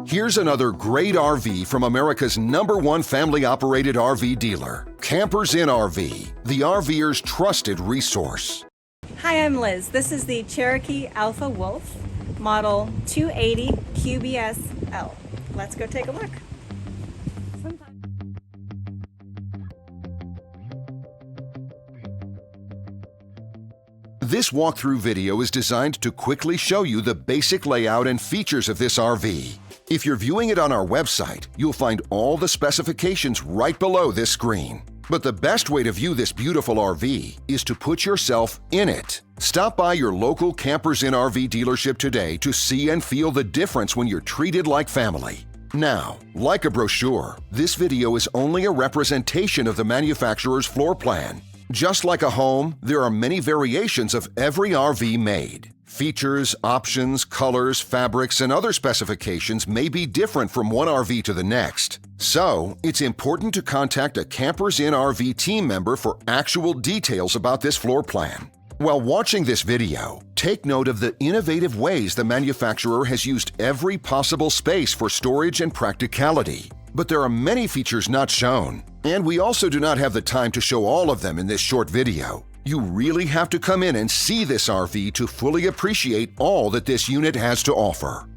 Here's another great RV from America's #1 family-operated RV dealer, Campers Inn RV, the RVer's trusted resource. Hi, I'm Liz. This is the Cherokee Alpha Wolf, model 280QBS-L. Let's go take a look. This walkthrough video is designed to quickly show you the basic layout and features of this RV. If you're viewing it on our website, you'll find all the specifications right below this screen. But the best way to view this beautiful RV is to put yourself in it. Stop by your local Campers Inn RV dealership today to see and feel the difference when you're treated like family. Now, like a brochure, this video is only a representation of the manufacturer's floor plan. Just like a home, there are many variations of every RV made. Features, options, colors, fabrics, and other specifications may be different from one RV to the next. So, it's important to contact a Campers Inn RV team member for actual details about this floor plan. While watching this video, take note of the innovative ways the manufacturer has used every possible space for storage and practicality. But there are many features not shown, and we also do not have the time to show all of them in this short video. You really have to come in and see this RV to fully appreciate all that this unit has to offer.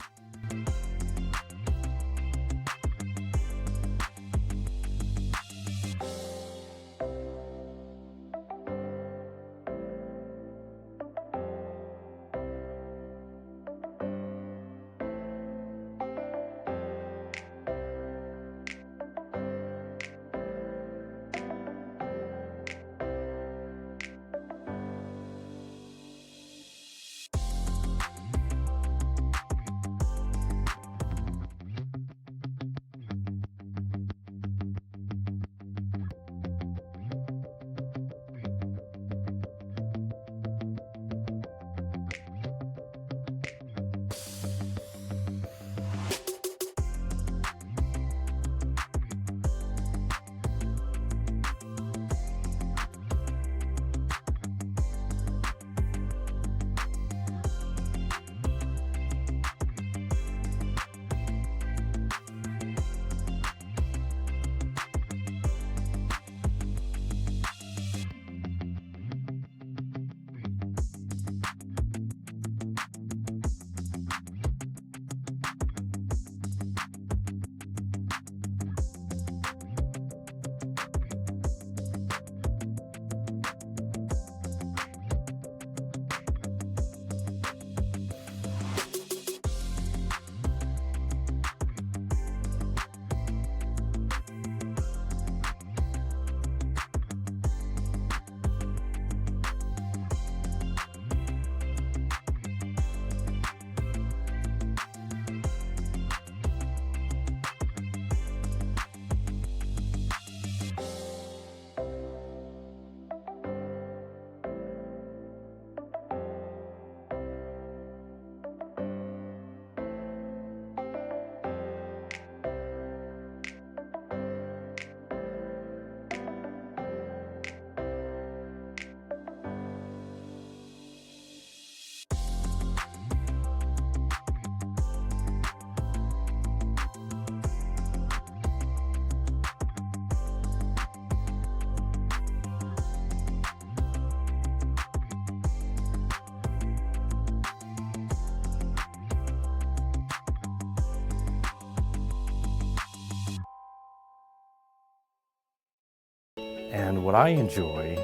And what I enjoy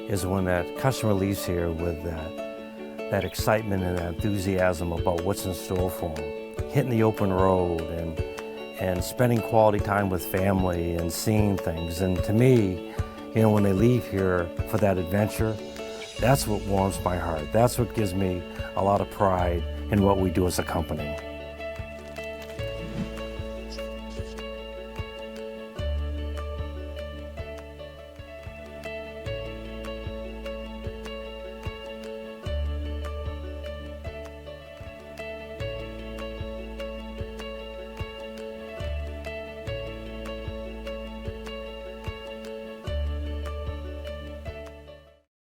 is when that customer leaves here with that excitement and that enthusiasm about what's in store for them. Hitting the open road and spending quality time with family and seeing things. And to me, you know, when they leave here for that adventure, that's what warms my heart. That's what gives me a lot of pride in what we do as a company.